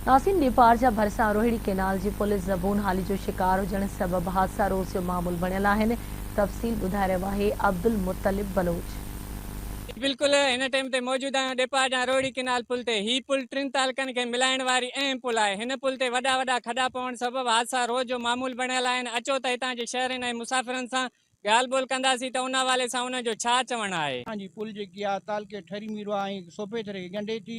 नासिन नेपार जा भरिसां रोहिणी केनाल जी पुलिस ज़बून हाली जो शिकार हुजण सबब हादसा रोज़ जो मामूल बणियल आहिनि। तफ़सील ॿुधाए रहियो आहे अब्दुल मुतलिब बलोच। बिल्कुल इन टाइम ते मौजूद आहियां डेपा जा रोहिणी केनाल पुल ते। ही पुल टिन तालुकनि खे मिलाइण वारी अहम पुल आहे। हिन पुल ते वॾा वॾा खॾा पवण सबब हादसा रोज़ जो मामूल बणियल आहिनि। अचो त हितां जे शहरनि ऐं मुसाफ़िरनि सां ॻाल्हि ॿोल कंदासीं त उन हवाले सां उन जो छा चवणु आहे। हाँ जी, पुल जेकी आहे तालके ठरी मीरो आहे सोपे थरे खे ॻंढे थी।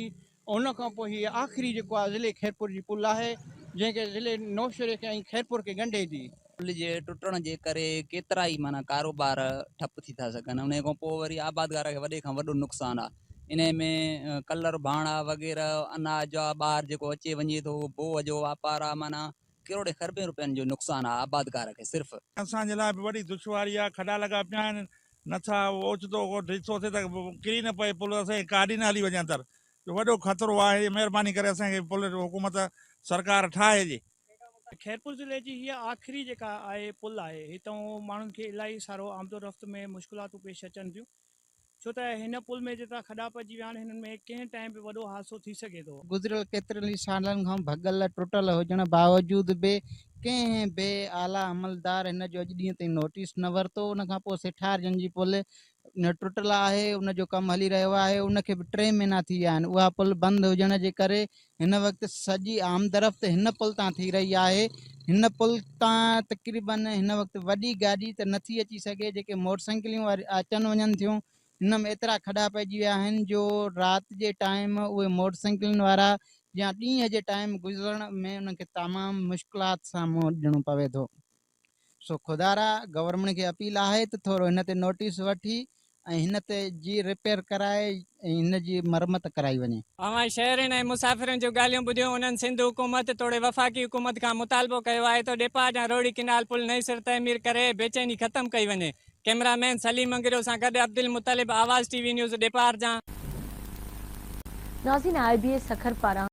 उन खां पोइ हीअ आख़िरी जेको आहे ज़िले खैरपुर जी पुल आहे जंहिंखे ज़िले नौशहरे खे ऐं खैरपुर खे ॻंढे थी। पुल जे टुटण जे करे केतिरा ई माना कारोबार ठप थी था सघनि। उन खां पोइ वरी आबादगार खे वॾे खां वॾो नुक़सानु आहे। इन में कलर भाणा वग़ैरह अनाज आहे ॿाहिरि जेको अचे वञे थो बोह जो वापारु आहे। माना करोड़े खरबे रुपयनि जो नुक़सानु आहे आबादगार खे। सिर्फ़ु असांजे लाइ बि वॾी दुश्वारी आहे। खॾा लॻा पिया आहिनि, नथा ओचितो ॾिसो थिए त किरी न पए पुल, असांजी गाॾी न हली वञे अंदरि। वॾो ख़तरो आहे। महिरबानी करे असांखे पुल हुकूमत सरकार ठाहे ॾे। खैरपुर ज़िले जी हीअ आख़िरी जेका आहे पुल आहे, हितां माण्हुनि खे इलाही सारो आमदो रफ़्त में मुश्किलातूं पेश अचनि थियूं, छो त हिन पुल में जेतिरा खॾा पइजी विया आहिनि हिननि में कंहिं टाइम बि वॾो हादसो थी सघे थो। गुज़िरियल केतिरनि ई सालनि खां भॻल टुटल हुजण बावजूद बि कंहिं बि आला अमलदार हिन जो अॼु ॾींहं ताईं नोटिस न वरितो। उन खां पोइ सेठार जंजी पुल टुटल आहे, उन जो कमु हली रहियो आहे। उनखे बि 3 महीना थी विया आहिनि। उहा पुल बंदि हुजण जे करे हिन वक़्तु सॼी आमदरफ़्त हिन पुल तां थी रही आहे। हिन पुल तां तक़रीबन हिन वक़्तु वॾी गाॾी त नथी अची सघे। जेके मोटरसाइकिलियूं अचनि वञनि थियूं हिन में एतिरा खॾा पइजी विया आहिनि जो राति जे टाइम उहे मोटरसाइकिलुनि वारा या ॾींहं जे टाइम गुज़रण में उनखे तमामु मुश्किलात सां मुंहुं ॾियणो पवे थो। सो खुदारा गवर्नमेंट खे अपील आहे त थोरो हिन ते नोटिस वठी ऐं हिन ते जी रिपेयर कराए ऐं हिन जी मरम्मत कराई वञे। अवां शहरनि ऐं मुसाफ़िरनि जूं ॻाल्हियूं ॿुधियूं। उन्हनि सिंध हुकूमत तोड़े वफ़ाक़ी हुकूमत खां मुतालबो कयो आहे त डेपा जा रोहिणी केनाल पुल नई सिर तइमीर करे बेचैनी ख़तमु कई वञे। कैमरामैन सलीम अंगिरो सां गॾु अब्दुल मुतलिब, आवाज़ TV न्यूज़ डेपार जा। नाज़रीन, IBA सखर पारां